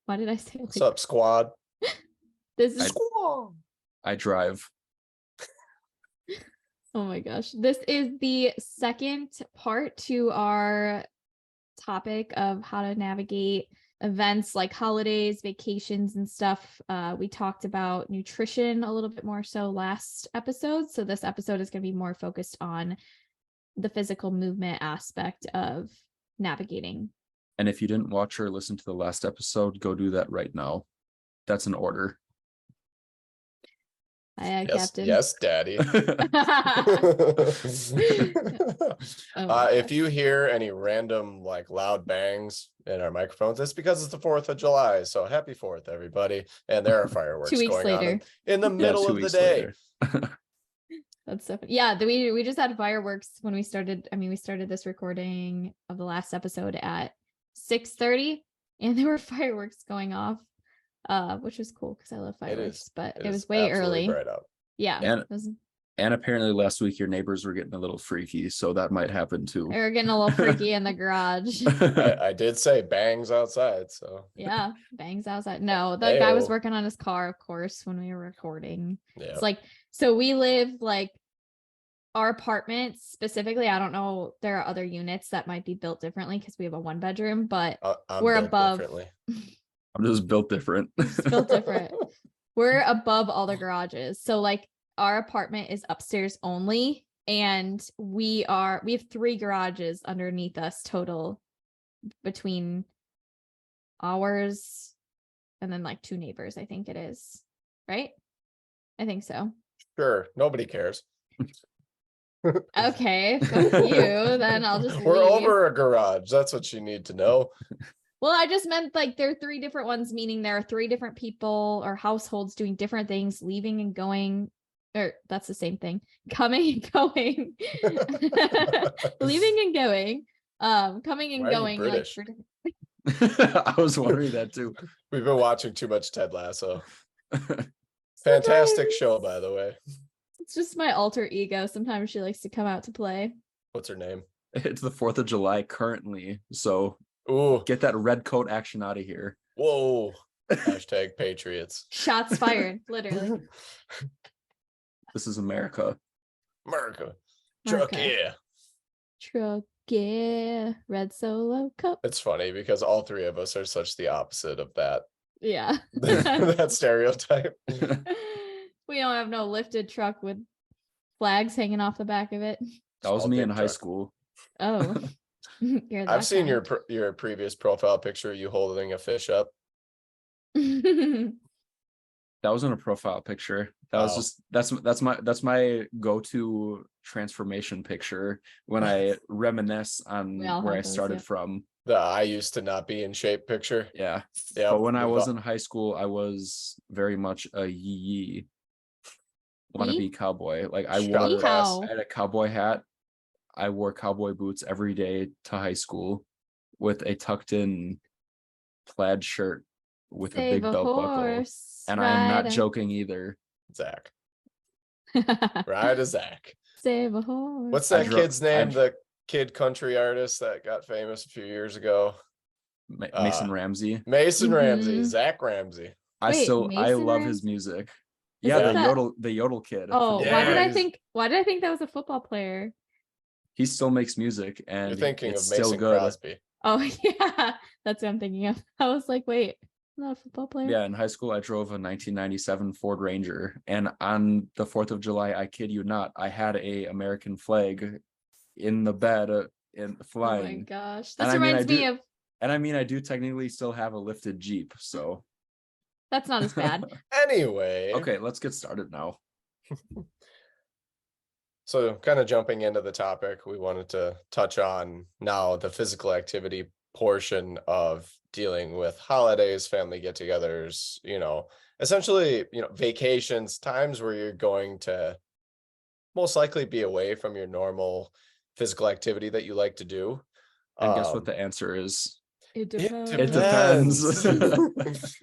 Why did I say What's up, squad? This is Squad. I drive. Oh my gosh. This is the second part to our topic of how to navigate events like holidays, vacations, and stuff. We talked about nutrition a little bit more so last episode. So this episode is going to be more focused on the physical movement aspect of navigating. And if you didn't watch or listen to the last episode, go do that right now. That's an order. Yes, Captain. Yes, Daddy. If you hear any random like loud bangs in our microphones, it's because it's the 4th of July. So happy 4th, everybody. And there are fireworks 2 weeks going later. on in the middle of the day. That's so funny. Yeah, we just had fireworks when we started. I mean, we started this recording of the last episode at 6:30, and there were fireworks going off, which was cool because I love fireworks. But it was way early. Bright out. Yeah, and apparently last week your neighbors were getting a little freaky, so that might happen too. They were getting a little freaky in the garage. I did say bangs outside, so yeah, bangs outside. No, the guy was working on his car, of course, when we were recording. Yeah. It's like, so we live like our apartment specifically. I don't know, there are other units that might be built differently because we have a 1-bedroom, but we're above. I'm just built different. Built different. We're above all the garages. So like our apartment is upstairs only, and we have 3 garages underneath us total between ours and then like 2 neighbors, I think it is. Right? I think so. Sure. Nobody cares. Okay, fuck you. Then I'll just We're leave. over a garage. That's what you need to know. Well, I just meant like there are 3 different ones, meaning there are 3 different people or households doing different things, leaving and going, or that's the same thing, coming and going, leaving and going, coming and going. Like I was wondering that too. We've been watching too much Ted Lasso. Fantastic show, by the way. It's just my alter ego. Sometimes she likes to come out to play. What's her name? It's the 4th of July currently, so ooh, get that red coat action out of here. Whoa. Hashtag Patriots. Shots fired, literally. This is America. America. Truck, yeah. Truck, yeah. Red Solo Cup. It's funny because all 3 of us are such the opposite of that. Yeah. That stereotype. We don't have no lifted truck with flags hanging off the back of it. That was me in high school. Oh. I've seen your previous profile picture, you holding a fish up. That wasn't a profile picture. That was just that's my go-to transformation picture when I reminisce on where I started from. The I used to not be in shape picture. Yeah. But when I was in high school, I was very much a yee wannabe cowboy. Like I had a cowboy hat. I wore cowboy boots every day to high school with a tucked in plaid shirt with a big belt buckle. And I'm not joking either. Zach. Ride a Zach. Save a horse. What's that kid's name? The kid country artist that got famous a few years ago. Mason Ramsey. Mason Ramsey. Zach Ramsey. I love his music. Yeah, the yodel kid. Oh, yeah. Why did I think that was a football player? He still makes music, and you're thinking it's of Mason still good. Crosby. Oh yeah, that's what I'm thinking of. I was like, wait, not a football player. Yeah, in high school I drove a 1997 Ford Ranger, and on the 4th of July, I kid you not, I had a American flag in the bed and flying. Oh my gosh, this reminds me of. And I mean, I do technically still have a lifted Jeep, so that's not as bad. Anyway, okay, let's get started now. So kind of jumping into the topic, we wanted to touch on now the physical activity portion of dealing with holidays, family get-togethers, essentially, vacations, times where you're going to most likely be away from your normal physical activity that you like to do. And guess what the answer is? It depends. It depends.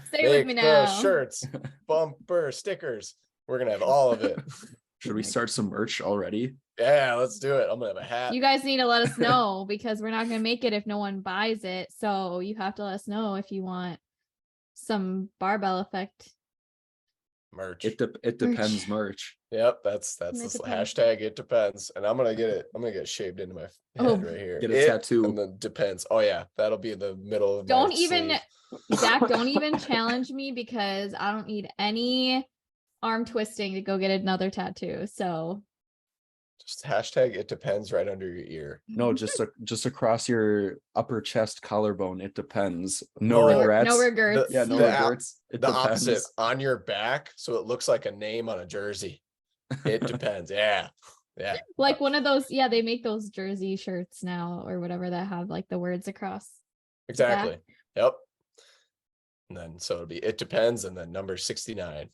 Stay with me now. Shirts, bumper stickers. We're going to have all of it. Should we start some merch already? Yeah, let's do it. I'm gonna have a hat. You guys need to let us know because we're not gonna make it if no one buys it. So you have to let us know if you want some Barbell Effect merch. It depends merch. Yep, that's the depends. hashtag. It depends, and I'm gonna get it shaved into my head Oh. right here. Get a tattoo. And then depends. Oh yeah, that'll be in the middle of Don't my even sleeve. Zach, don't even challenge me, because I don't need any arm twisting to go get another tattoo. So Just hashtag it depends right under your ear. No, just across your upper chest collarbone. It depends. No No, regrets. No regrets. Yeah, no The regrets. It the depends. opposite on your back, so it looks like a name on a jersey. It depends. Yeah. Like one of those, yeah, they make those jersey shirts now or whatever that have like the words across. Exactly. Back. Yep. And then so it'll be it depends, and then number 69.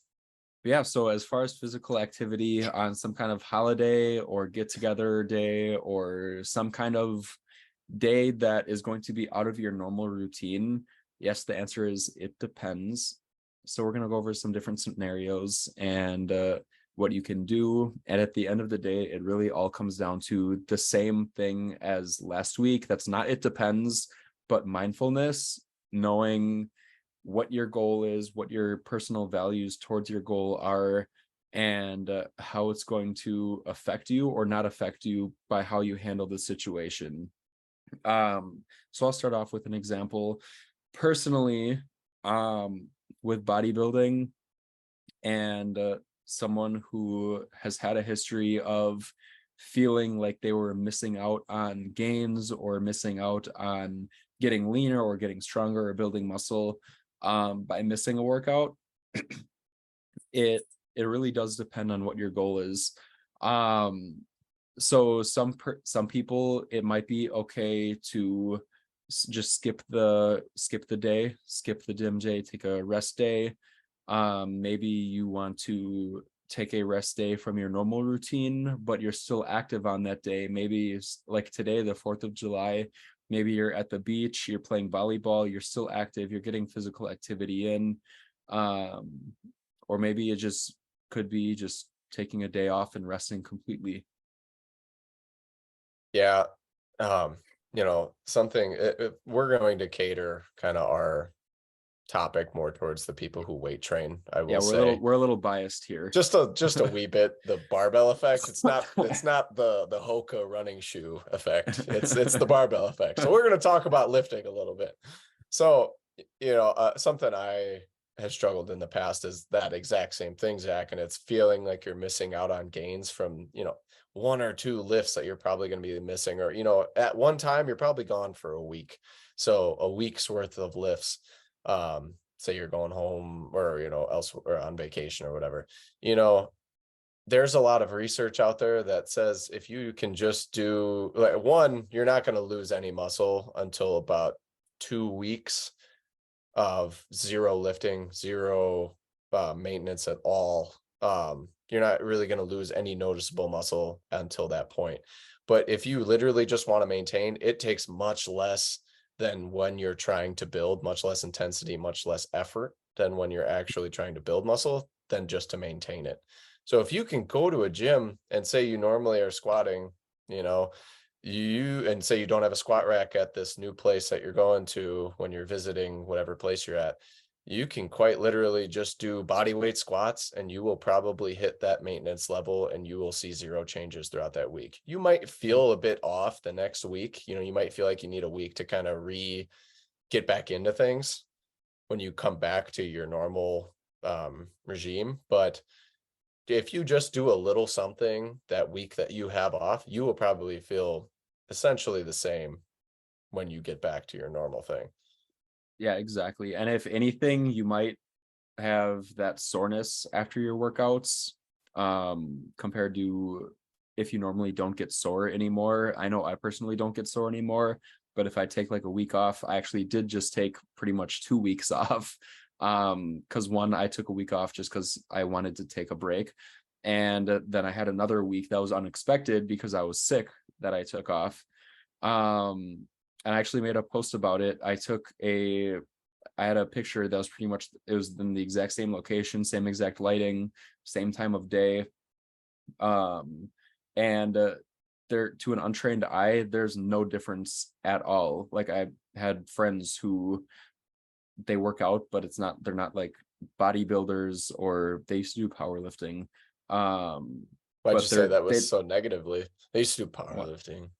Yeah, so as far as physical activity on some kind of holiday or get together day or some kind of day that is going to be out of your normal routine, yes, the answer is it depends. So we're going to go over some different scenarios and what you can do. And at the end of the day, it really all comes down to the same thing as last week. That's not it depends, but mindfulness, knowing what your goal is, what your personal values towards your goal are, and how it's going to affect you or not affect you by how you handle the situation. So I'll start off with an example. Personally, with bodybuilding and someone who has had a history of feeling like they were missing out on gains or missing out on getting leaner or getting stronger or building muscle by missing a workout, it really does depend on what your goal is. So some people, it might be okay to just skip the day, skip the gym day, take a rest day. Maybe you want to take a rest day from your normal routine, but you're still active on that day. Maybe it's like today, the 4th of July, maybe you're at the beach, you're playing volleyball, you're still active, you're getting physical activity in. Or maybe it just could be just taking a day off and resting completely. Yeah. Something we're going to cater kind of our topic more towards the people who weight train. I will say we're a little biased here. Just a wee bit. The barbell effect. It's not the Hoka running shoe effect. It's the barbell effect. So we're going to talk about lifting a little bit. So, something I have struggled in the past is that exact same thing, Zach, and it's feeling like you're missing out on gains from, one or two lifts that you're probably going to be missing, or, at one time you're probably gone for a week. So a week's worth of lifts. Say you're going home or, elsewhere or on vacation or whatever, there's a lot of research out there that says if you can just do like one, you're not going to lose any muscle until about 2 weeks of zero lifting, zero maintenance at all. You're not really going to lose any noticeable muscle until that point. But if you literally just want to maintain, it takes much less than when you're trying to build, much less intensity, much less effort than when you're actually trying to build muscle than just to maintain it. So if you can go to a gym and say you normally are squatting, and say you don't have a squat rack at this new place that you're going to when you're visiting whatever place you're at, you can quite literally just do body weight squats and you will probably hit that maintenance level and you will see zero changes throughout that week. You might feel a bit off the next week. You might feel like you need a week to kind of get back into things when you come back to your normal regime. But if you just do a little something that week that you have off, you will probably feel essentially the same when you get back to your normal thing. Yeah, exactly. And if anything, you might have that soreness after your workouts compared to if you normally don't get sore anymore. I know I personally don't get sore anymore, but if I take like a week off, I actually did just take pretty much 2 weeks off. Because one, I took a week off just because I wanted to take a break. And then I had another week that was unexpected because I was sick that I took off. And I actually made a post about it. I had a picture that was pretty much, it was in the exact same location, same exact lighting, same time of day. And there, to an untrained eye, there's no difference at all. Like I had friends who they work out, but they're not like bodybuilders, or they used to do powerlifting. Why'd you say that was so negatively? They used to do powerlifting.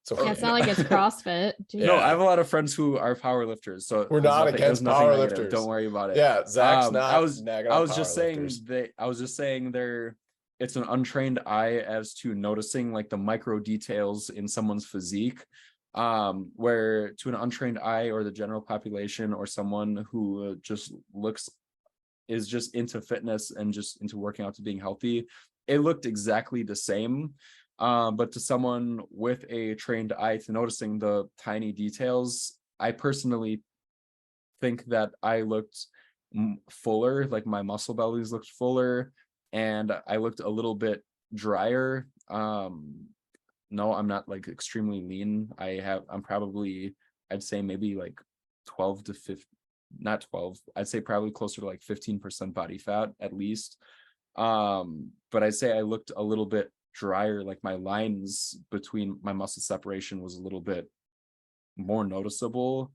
So yeah, it's not like it's CrossFit. No, I have a lot of friends who are powerlifters, so we're not against powerlifters. Don't worry about it. Yeah, Zach's not. I was just saying it's an untrained eye as to noticing like the micro details in someone's physique, where to an untrained eye or the general population or someone who is just into fitness and just into working out to being healthy, it looked exactly the same. But to someone with a trained eye to noticing the tiny details, I personally think that I looked fuller, like my muscle bellies looked fuller, and I looked a little bit drier. No, I'm not like extremely lean. I'm probably, I'd say maybe like 12 to 15, not 12. I'd say probably closer to like 15% body fat at least. But I'd say I looked a little bit drier, like my lines between my muscle separation was a little bit more noticeable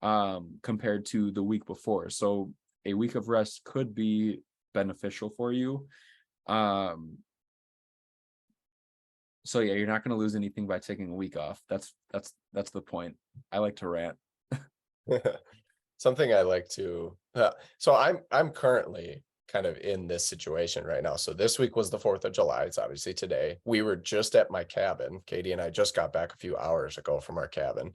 compared to the week before. So a week of rest could be beneficial for you. So yeah, you're not going to lose anything by taking a week off. That's the point. I like to rant. Something I like to so I'm currently kind of in this situation right now. So this week was the 4th of July. It's obviously today. We were just at my cabin. Katy and I just got back a few hours ago from our cabin.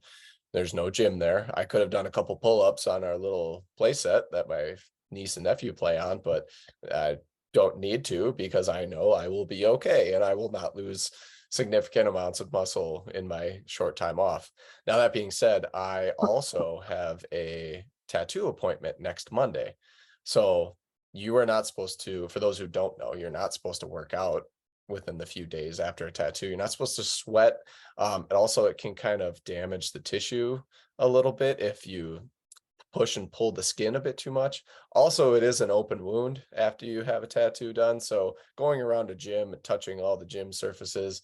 There's no gym there. I could have done a couple pull-ups on our little play set that my niece and nephew play on, but I don't need to because I know I will be okay and I will not lose significant amounts of muscle in my short time off. Now, that being said, I also have a tattoo appointment next Monday. So you are not supposed to, for those who don't know, you're not supposed to work out within the few days after a tattoo. You're not supposed to sweat. And also it can kind of damage the tissue a little bit if you push and pull the skin a bit too much. Also, it is an open wound after you have a tattoo done. So going around a gym and touching all the gym surfaces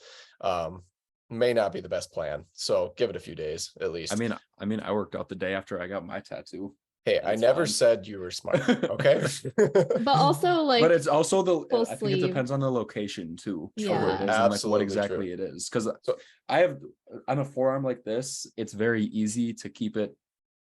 may not be the best plan. So give it a few days at least. I mean, I worked out the day after I got my tattoo. Hey, I never said you were smart. Okay. But also but it's also I think sleeve. It depends on the location too. Yeah, where it is and like what exactly true. It is. Because I have on a forearm like this, it's very easy to keep it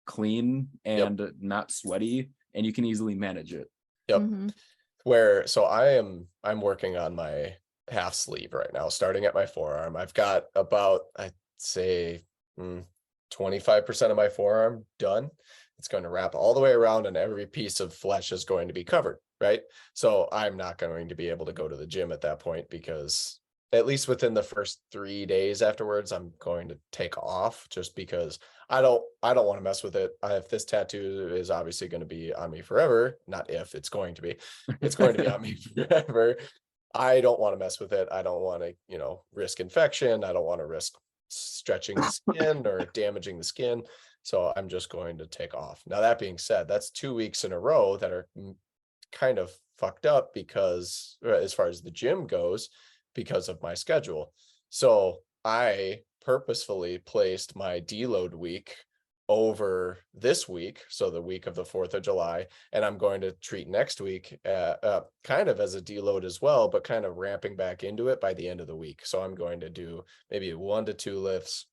clean and not sweaty, and you can easily manage it. Yep. Mm-hmm. So I'm working on my half sleeve right now, starting at my forearm. I've got about, I'd say 25% of my forearm done. It's going to wrap all the way around and every piece of flesh is going to be covered, right? So I'm not going to be able to go to the gym at that point because at least within the first 3 days afterwards, I'm going to take off just because I don't want to mess with it. If this tattoo is obviously going to be on me forever, not if, it's going to be on me forever. I don't want to mess with it. I don't want to, risk infection. I don't want to risk stretching the skin or damaging the skin. So I'm just going to take off. Now, that being said, that's 2 weeks in a row that are kind of fucked up because as far as the gym goes, because of my schedule. So I purposefully placed my deload week over this week, so the week of the 4th of July, and I'm going to treat next week kind of as a deload as well, but kind of ramping back into it by the end of the week. So I'm going to do maybe 1 to 2 lifts,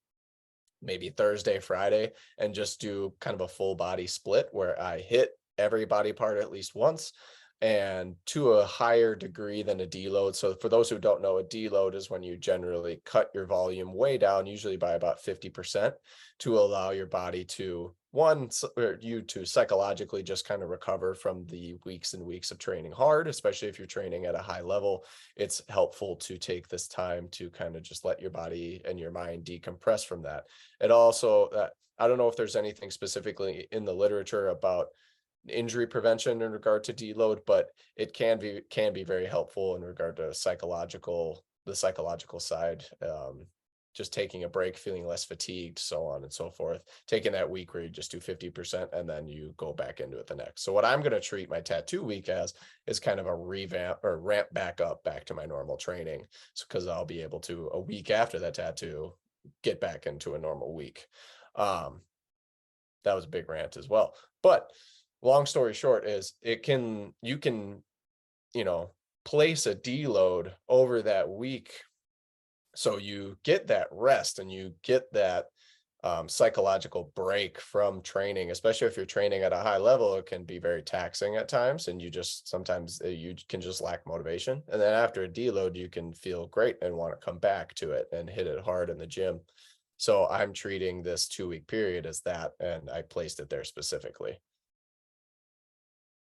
maybe Thursday, Friday, and just do kind of a full body split where I hit every body part at least once and to a higher degree than a deload. So for those who don't know, a deload is when you generally cut your volume way down, usually by about 50%, to allow your body to psychologically just kind of recover from the weeks and weeks of training hard, especially if you're training at a high level. It's helpful to take this time to kind of just let your body and your mind decompress from that. It also, I don't know if there's anything specifically in the literature about injury prevention in regard to deload, but it can be very helpful in regard to the psychological side. Just taking a break, feeling less fatigued, so on and so forth. Taking that week where you just do 50% and then you go back into it the next. So what I'm going to treat my tattoo week as is kind of a revamp or ramp back to my normal training. So because I'll be able to, a week after that tattoo, get back into a normal week. That was a big rant as well. But long story short is you can, place a deload over that week. So you get that rest and you get that psychological break from training, especially if you're training at a high level. It can be very taxing at times, and sometimes you can just lack motivation. And then after a deload, you can feel great and want to come back to it and hit it hard in the gym. So I'm treating this 2-week period as that, and I placed it there specifically.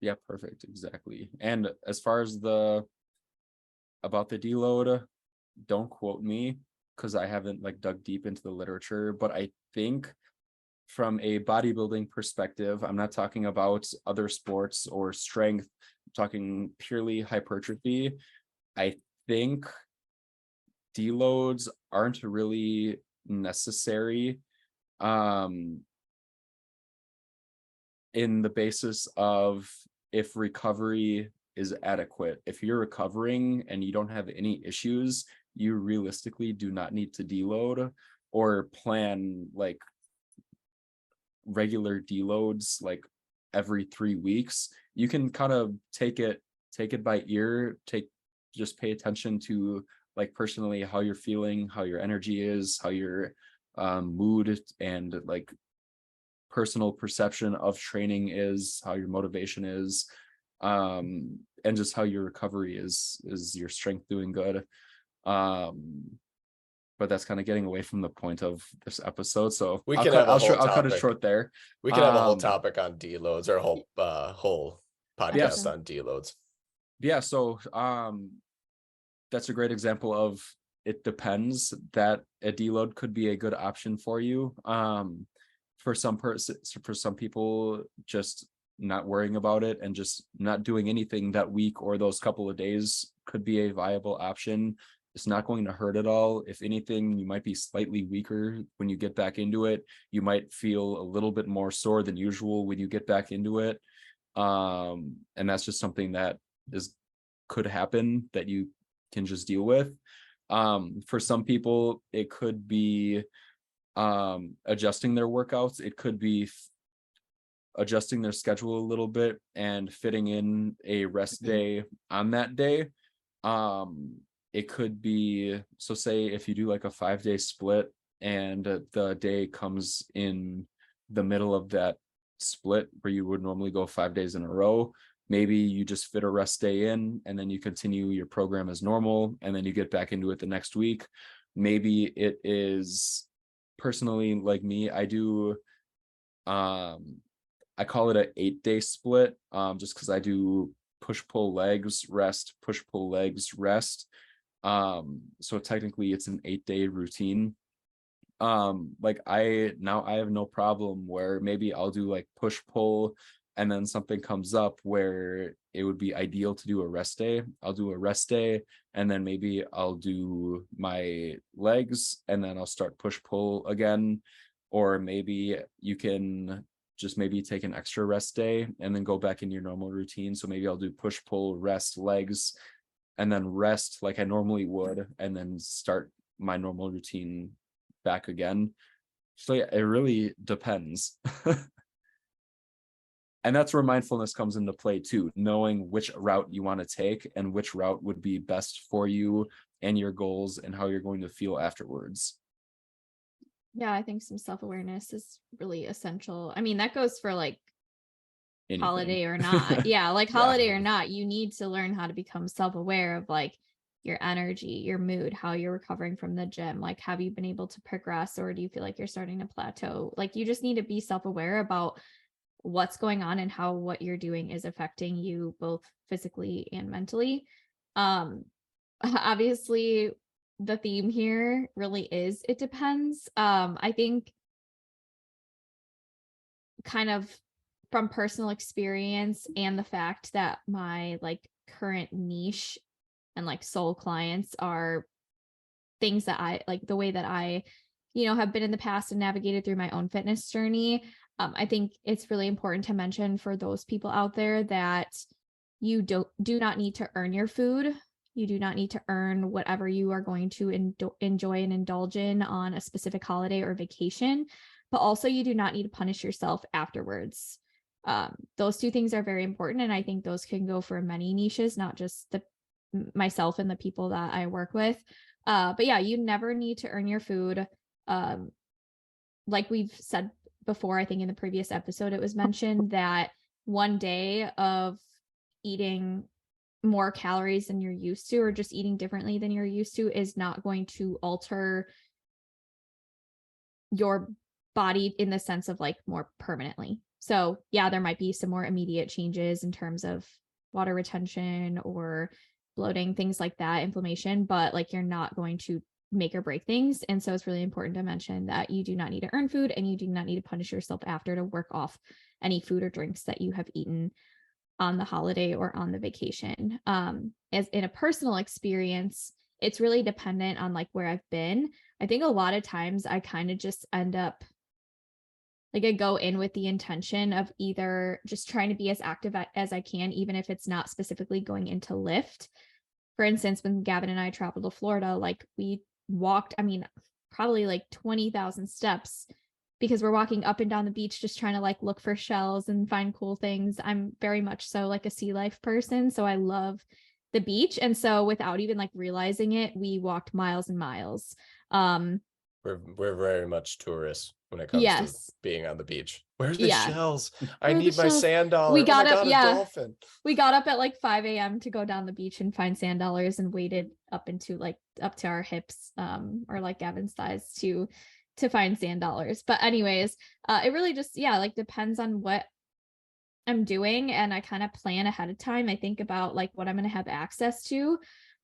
Yeah, perfect. Exactly. And as far as about the deload, don't quote me because I haven't like dug deep into the literature, but I think from a bodybuilding perspective, I'm not talking about other sports or strength, I'm talking purely hypertrophy. I think deloads aren't really necessary in the basis of if recovery is adequate. If you're recovering and you don't have any issues, you realistically do not need to deload or plan like regular deloads like every 3 weeks. You can kind of take it by ear, just pay attention to like personally how you're feeling, how your energy is, how your mood and like personal perception of training is, how your motivation is, and just how your recovery is your strength doing good. But that's kind of getting away from the point of this episode, so I'll cut it short there. We can have a whole topic on deloads, or a whole podcast on deloads. Yeah, so that's a great example of it depends, that a deload could be a good option for you. For some people, just not worrying about it and just not doing anything that week or those couple of days could be a viable option. It's not going to hurt at all. If anything, you might be slightly weaker when you get back into it. You might feel a little bit more sore than usual when you get back into it. And that's just something that could happen that you can just deal with. For some people, it could be adjusting their workouts. It could be adjusting their schedule a little bit and fitting in a rest day on that day. It could be, so say if you do like a 5-day split and the day comes in the middle of that split where you would normally go 5 days in a row, maybe you just fit a rest day in and then you continue your program as normal and then you get back into it the next week. Maybe it is, personally, like me, I do I call it an 8-day split, just because I do push pull legs rest, push pull legs rest. So technically it's an 8-day routine. Like I have no problem where maybe I'll do like push pull and then something comes up where it would be ideal to do a rest day. I'll do a rest day and then maybe I'll do my legs and then I'll start push pull again. Or maybe you can just maybe take an extra rest day and then go back in your normal routine. So maybe I'll do push pull, rest, legs, and then rest like I normally would, and then start my normal routine back again. So yeah, it really depends. And that's where mindfulness comes into play too, knowing which route you want to take and which route would be best for you and your goals and how you're going to feel afterwards. Yeah, I think some self-awareness is really essential. I mean, that goes for like anything. Holiday or not. Yeah, like holiday or not, you need to learn how to become self-aware of like your energy, your mood, how you're recovering from the gym. Like, have you been able to progress, or do you feel like you're starting to plateau? Like, you just need to be self-aware about what's going on and how what you're doing is affecting you both physically and mentally. Obviously the theme here really is it depends. I think kind of from personal experience and the fact that my like current niche and like soul clients are things that I like, the way that I have been in the past and navigated through my own fitness journey. I think it's really important to mention for those people out there that you do not need to earn your food. You do not need to earn whatever you are going to enjoy and indulge in on a specific holiday or vacation, but also you do not need to punish yourself afterwards. Those two things are very important. And I think those can go for many niches, not just myself and the people that I work with. But yeah, you never need to earn your food. Like we've said before, I think in the previous episode, it was mentioned that one day of eating more calories than you're used to, or just eating differently than you're used to, is not going to alter your body in the sense of like more permanently. So yeah, there might be some more immediate changes in terms of water retention or bloating, things like that, inflammation, but like you're not going to make or break things. And so it's really important to mention that you do not need to earn food, and you do not need to punish yourself after to work off any food or drinks that you have eaten on the holiday or on the vacation. As in a personal experience, it's really dependent on like where I've been. I think a lot of times I kind of just end up like, I go in with the intention of either just trying to be as active as I can, even if it's not specifically going into lift. For instance, when Gavin and I traveled to Florida, like we walked, I mean, probably like 20,000 steps, because we're walking up and down the beach, just trying to like look for shells and find cool things. I'm very much so like a sea life person. So I love the beach. And so without even like realizing it, we walked miles and miles. We're very much tourists when it comes to being on the beach. Where's the shells? I need my sand dollar. We got up, a dolphin. We got up at like 5 a.m. to go down the beach and find sand dollars, and waded up to our hips, or like Gavin's thighs to find sand dollars. But anyways, it really just like depends on what I'm doing, and I kind of plan ahead of time. I think about like what I'm going to have access to.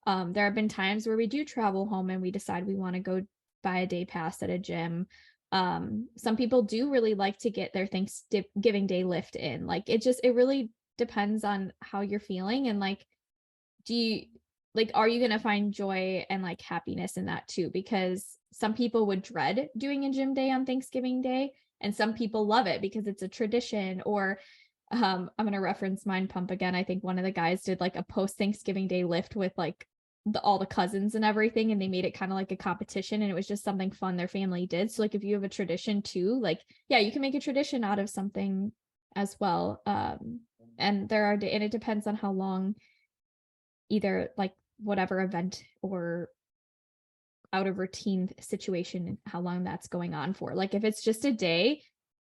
There have been times where we do travel home and we decide we want to go buy a day pass at a gym. Some people do really like to get their Thanksgiving Day lift in. Like it really depends on how you're feeling, and like, are you going to find joy and like happiness in that too? Because some people would dread doing a gym day on Thanksgiving Day, and some people love it because it's a tradition. Or I'm going to reference Mind Pump again. I think one of the guys did like a post Thanksgiving Day lift with like all the cousins and everything, and they made it kind of like a competition, and it was just something fun their family did. So like if you have a tradition too, like you can make a tradition out of something as well. And it depends on how long either like whatever event or out of routine situation, how long that's going on for. Like if it's just a day,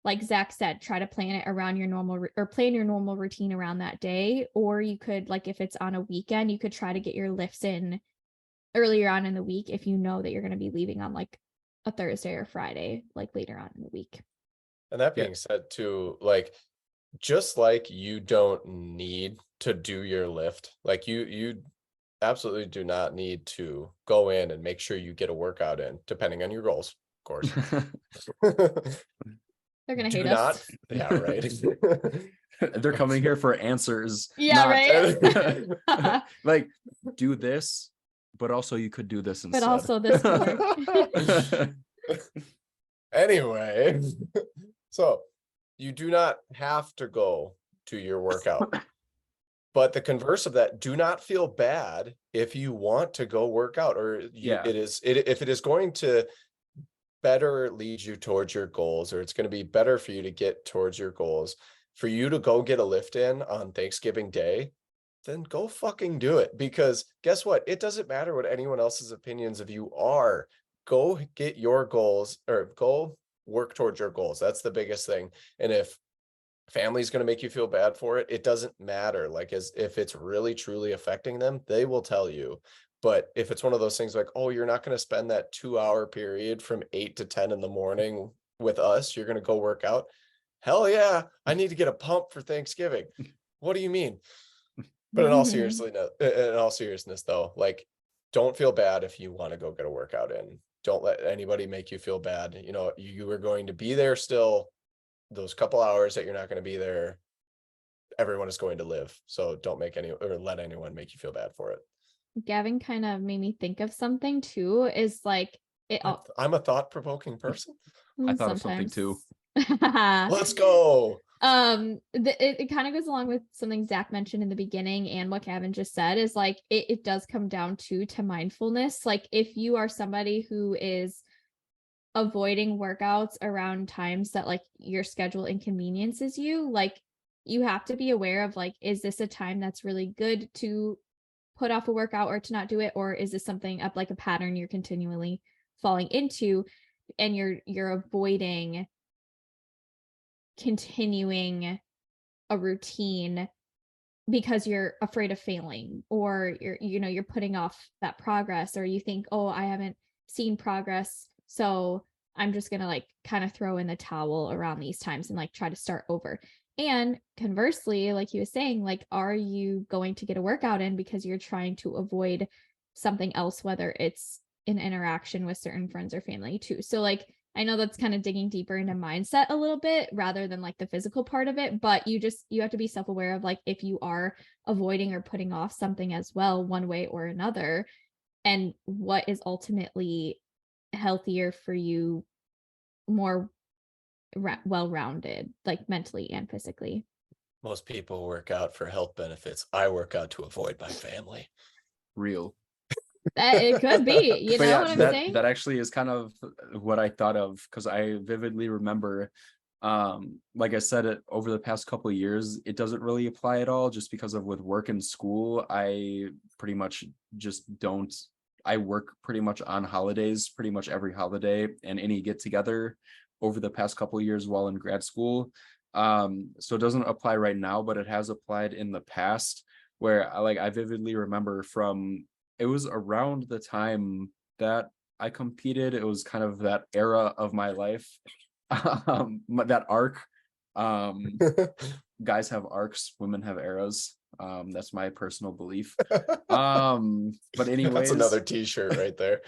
like Zach said, try to plan it around your normal or plan your normal routine around that day. Or you could, like, if it's on a weekend, you could try to get your lifts in earlier on in the week if you know that you're going to be leaving on like a Thursday or Friday, like later on in the week. And that being said too, like, just like you don't need to do your lift, like you absolutely do not need to go in and make sure you get a workout in, depending on your goals, of course. They're going to hate us. Yeah, right. They're coming here for answers. Yeah, right. Like, do this, but also you could do this instead. But also this more. Anyway, so you do not have to go to your workout. But the converse of that, do not feel bad if you want to go work out, or if it is going to better lead you towards your goals, or it's going to be better for you to get towards your goals, for you to go get a lift in on Thanksgiving Day, then go fucking do it. Because guess what? It doesn't matter what anyone else's opinions of you are. Go get your goals, or go work towards your goals. That's the biggest thing. And if family's going to make you feel bad for it, it doesn't matter. Like, as if it's really truly affecting them, they will tell you. But if it's one of those things like, oh, you're not going to spend that 2-hour period from 8 to 10 in the morning with us, you're going to go work out. Hell yeah, I need to get a pump for Thanksgiving. What do you mean? But in all seriousness though, like, don't feel bad if you want to go get a workout in. Don't let anybody make you feel bad. You know, you are going to be there still. Those couple hours that you're not going to be there, everyone is going to live. So don't let anyone make you feel bad for it. Gavin kind of made me think of something too, is like I'm a thought-provoking person. I thought of something too. Let's go. It kind of goes along with something Zach mentioned in the beginning, and what Gavin just said is like it does come down to mindfulness. Like if you are somebody who is avoiding workouts around times that like your schedule inconveniences you, like you have to be aware of like, is this a time that's really good to put off a workout or to not do it? Or is this something up like a pattern you're continually falling into and you're avoiding continuing a routine because you're afraid of failing, or you're putting off that progress, or you think, oh, I haven't seen progress, so I'm just gonna like kind of throw in the towel around these times and like try to start over. And conversely, like he was saying, like, are you going to get a workout in because you're trying to avoid something else, whether it's an interaction with certain friends or family too? So like, I know that's kind of digging deeper into mindset a little bit rather than like the physical part of it, but you have to be self-aware of like, if you are avoiding or putting off something as well, one way or another, and what is ultimately healthier for you, more well-rounded, like mentally and physically. Most people work out for health benefits. I work out to avoid my family. Real. That it could be, you know what I'm saying? That actually is kind of what I thought of, because I vividly remember, like I said, it over the past couple of years, it doesn't really apply at all, just because of with work and school. I pretty much just don't. I work pretty much on holidays, pretty much every holiday, and any get together over the past couple of years while in grad school. So it doesn't apply right now, but it has applied in the past, where I vividly remember from. It was around the time that I competed. It was kind of that era of my life, that arc. Guys have arcs, women have eras. That's my personal belief. But anyways, that's another t-shirt right there.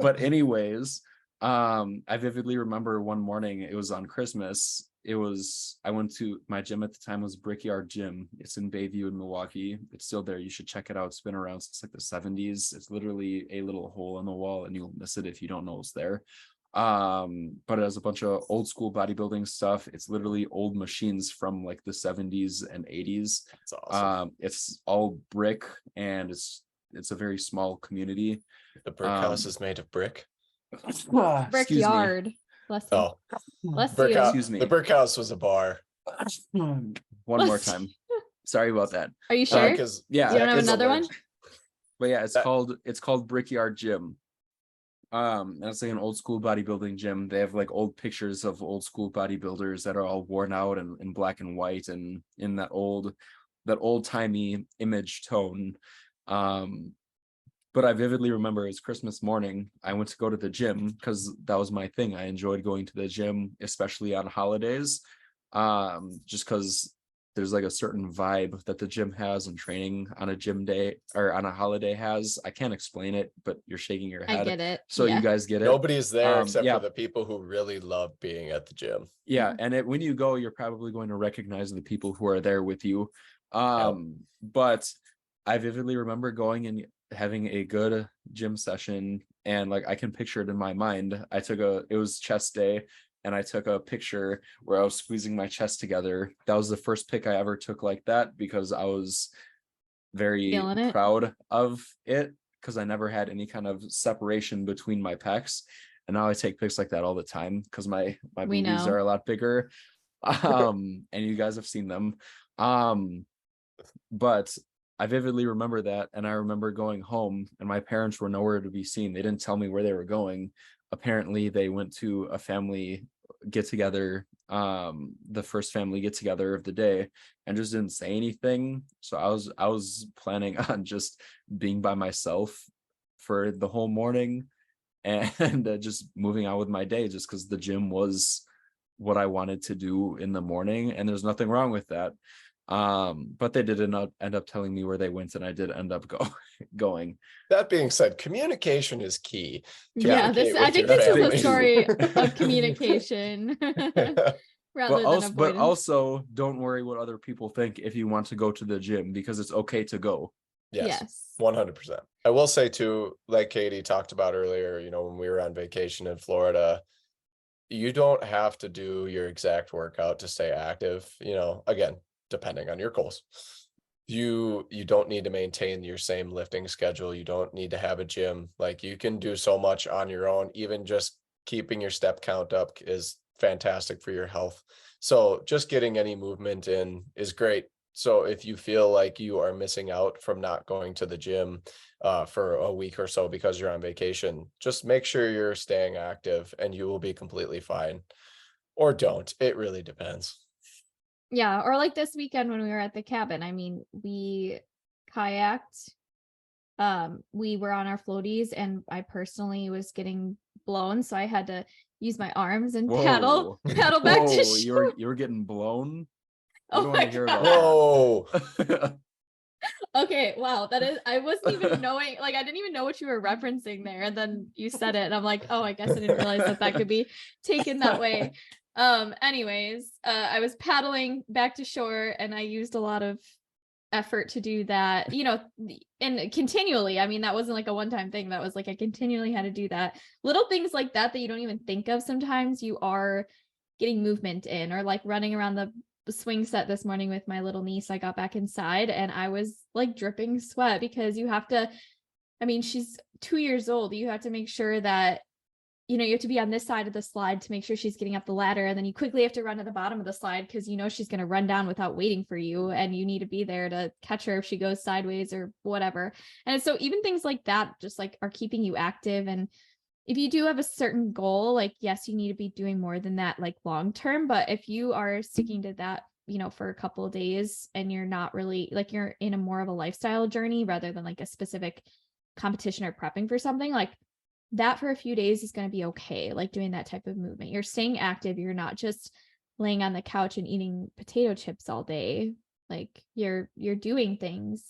But anyways, I vividly remember one morning, it was on Christmas. I went to my gym at the time, was Brickyard Gym. It's in Bayview in Milwaukee. It's still there. You should check it out. It's been around since like the 70s. It's literally a little hole in the wall and you'll miss it if you don't know it's there. But it has a bunch of old school bodybuilding stuff. It's literally old machines from like the 70s and 80s. That's awesome. It's all brick, and it's a very small community. The brick house is made of brick. Brickyard. Bless you. Oh, Bless brick you. house. Excuse me. The brick house was a bar. One more time. Sorry about that. Are you sure? Yeah. You don't have another one? But yeah, it's called Brickyard Gym. That's like an old school bodybuilding gym. They have like old pictures of old school bodybuilders that are all worn out and in black and white and in that old timey image tone. But I vividly remember it was Christmas morning. I went to go to the gym because that was my thing. I enjoyed going to the gym, especially on holidays, just because there's like a certain vibe that the gym has, and training on a gym day or on a holiday has. I can't explain it, but you're shaking your head. I get it. So you guys get it. Nobody's there except for the people who really love being at the gym. Yeah, and when you go, you're probably going to recognize the people who are there with you. But I vividly remember going and having a good gym session, and like I can picture it in my mind. It was chest day, and I took a picture where I was squeezing my chest together. That was the first pic I ever took like that, because I was very proud of it, because I never had any kind of separation between my pecs. And now I take pics like that all the time because my boobies are a lot bigger. And you guys have seen them. But I vividly remember that, and I remember going home and my parents were nowhere to be seen. They didn't tell me where they were going. Apparently they went to a family get together, the first family get together of the day, and just didn't say anything. So I was planning on just being by myself for the whole morning and just moving on with my day, just because the gym was what I wanted to do in the morning, and there's nothing wrong with that. But they did not end up telling me where they went, and I did end up going. That being said, communication is key. I think this is a story of communication. But also don't worry what other people think if you want to go to the gym, because it's okay to go. Yes. 100%. I will say too, like Katy talked about earlier, when we were on vacation in Florida, you don't have to do your exact workout to stay active, again, depending on your goals. You don't need to maintain your same lifting schedule. You don't need to have a gym. Like, you can do so much on your own. Even just keeping your step count up is fantastic for your health. So just getting any movement in is great. So if you feel like you are missing out from not going to the gym for a week or so because you're on vacation, just make sure you're staying active and you will be completely fine. Or don't. It really depends. Yeah. Or like this weekend when we were at the cabin, I mean, we kayaked. We were on our floaties and I personally was getting blown. So I had to use my arms and paddle back to shore. You were getting blown. Oh don't my want to hear about Whoa. that. Okay, wow. That is, I wasn't even knowing, like, I didn't even know what you were referencing there. And then you said it, and I'm like, oh, I guess I didn't realize that could be taken that way. Anyways, I was paddling back to shore and I used a lot of effort to do that, you know, and continually. I mean, that wasn't like a one-time thing. That was like I continually had to do that. Little things like that you don't even think of sometimes. You are getting movement in, or like running around the swing set this morning with my little niece. I got back inside and I was like dripping sweat because you have to, I mean, she's 2 years old. You have to make sure that, you know, you have to be on this side of the slide to make sure she's getting up the ladder. And then you quickly have to run to the bottom of the slide because you know she's going to run down without waiting for you. And you need to be there to catch her if she goes sideways or whatever. And so even things like that just like are keeping you active. And if you do have a certain goal, like, yes, you need to be doing more than that, like long term. But if you are sticking to that, you know, for a couple of days and you're not really like, you're in a more of a lifestyle journey rather than like a specific competition or prepping for something, like that for a few days is going to be okay. Like doing that type of movement, you're staying active. You're not just laying on the couch and eating potato chips all day. Like you're doing things.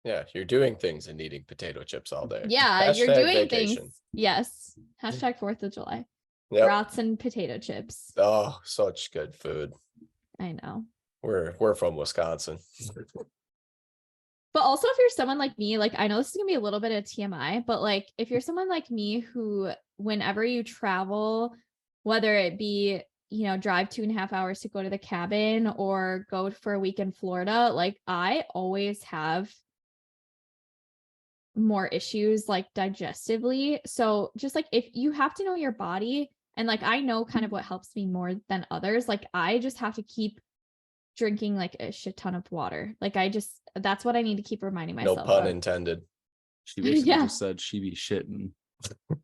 Yeah, you're doing things and eating potato chips all day. Yeah, Hashtag you're doing vacation. things. Yes. Hashtag 4th of July. Yep. Brats and potato chips. Oh, such good food. I know. We're from Wisconsin. But also if you're someone like me, like I know this is gonna be a little bit of TMI, but like if you're someone like me who whenever you travel, whether it be, you know, drive 2.5 hours to go to the cabin or go for a week in Florida, like I always have more issues like digestively. So just like if you have to know your body, and like I know kind of what helps me more than others, like I just have to keep drinking like a shit ton of water. Like I just, that's what I need to keep reminding myself. No pun intended. She basically just said she be shitting.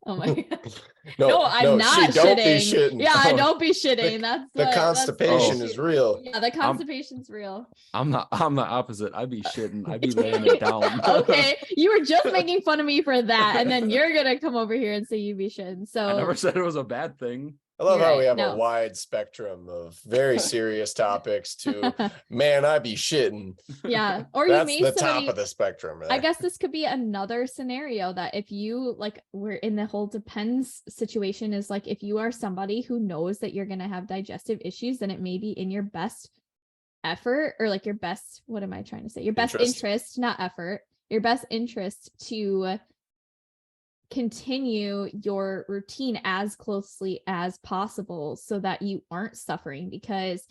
Oh my god. No, I'm not shitting. Yeah, I don't be shitting. The constipation is real. Yeah, the constipation's real. I'm the opposite. I be shitting. I be laying it down. Okay, you were just making fun of me for that, and then you're gonna come over here and say you be shitting. So I never said it was a bad thing. I love how we have a wide spectrum of very serious topics to, man, I be shitting. Yeah. Or that's the top of the spectrum. I guess this could be another scenario that if you like, we're in the whole depends situation is like, if you are somebody who knows that you're going to have digestive issues, then it may be in your best effort or like your best, what am I trying to say? Your best interest, not effort, your best interest to continue your routine as closely as possible so that you aren't suffering. Because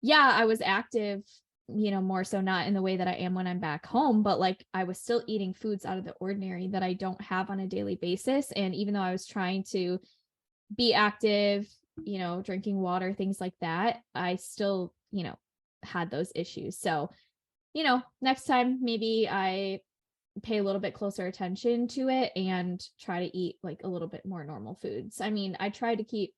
yeah, I was active, you know, more so not in the way that I am when I'm back home, but like I was still eating foods out of the ordinary that I don't have on a daily basis. And even though I was trying to be active, you know, drinking water, things like that, I still, you know, had those issues. So, you know, next time maybe I pay a little bit closer attention to it and try to eat like a little bit more normal foods. I mean, I try to keep,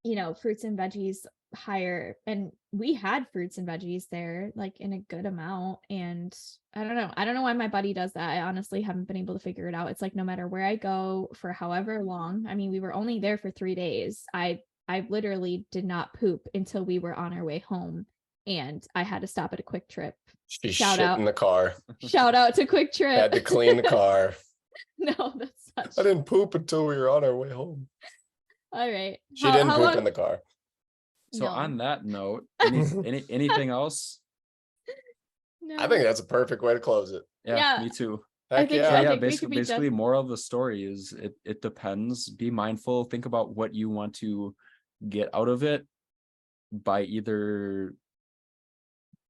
you know, fruits and veggies higher, and we had fruits and veggies there like in a good amount. And I don't know why my body does that. I honestly haven't been able to figure it out. It's like no matter where I go for however long, I mean, we were only there for 3 days. I literally did not poop until we were on our way home, and I had to stop at a Quick Trip. She shit in the car. Shout out to Quick Trip. Had to clean the car. No, that's not I didn't poop until we were on our way home. All right. She didn't poop in the car. So on that note, anything else? No. I think that's a perfect way to close it. Yeah. Me too. Heck yeah. Basically moral of the story is it depends. Be mindful. Think about what you want to get out of it by either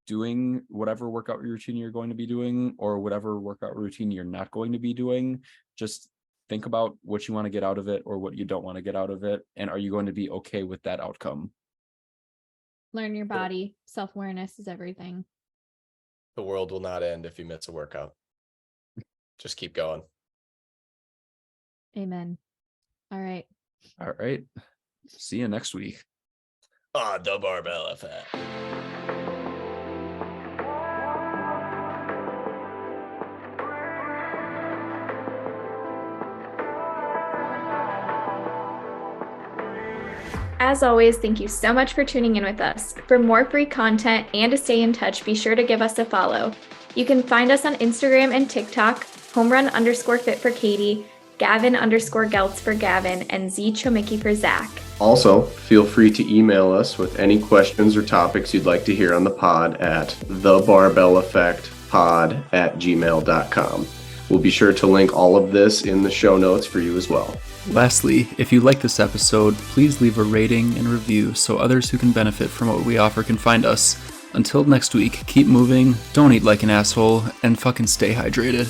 doing whatever workout routine you're going to be doing or whatever workout routine you're not going to be doing. Just think about what you want to get out of it or what you don't want to get out of it. And are you going to be okay with that outcome? Learn your body. Self-awareness is everything. The world will not end if you miss a workout. Just keep going. Amen. All right. All right. See you next week. The Barbell Effect. As always, thank you so much for tuning in with us. For more free content and to stay in touch, be sure to give us a follow. You can find us on Instagram and TikTok, homerun_fit for Katy, Gavin_Geltz for Gavin, and Z Chomicki for Zach. Also, feel free to email us with any questions or topics you'd like to hear on the pod at thebarbelleffectpod@gmail.com. We'll be sure to link all of this in the show notes for you as well. Lastly, if you like this episode, please leave a rating and review so others who can benefit from what we offer can find us. Until next week, keep moving, don't eat like an asshole, and fucking stay hydrated.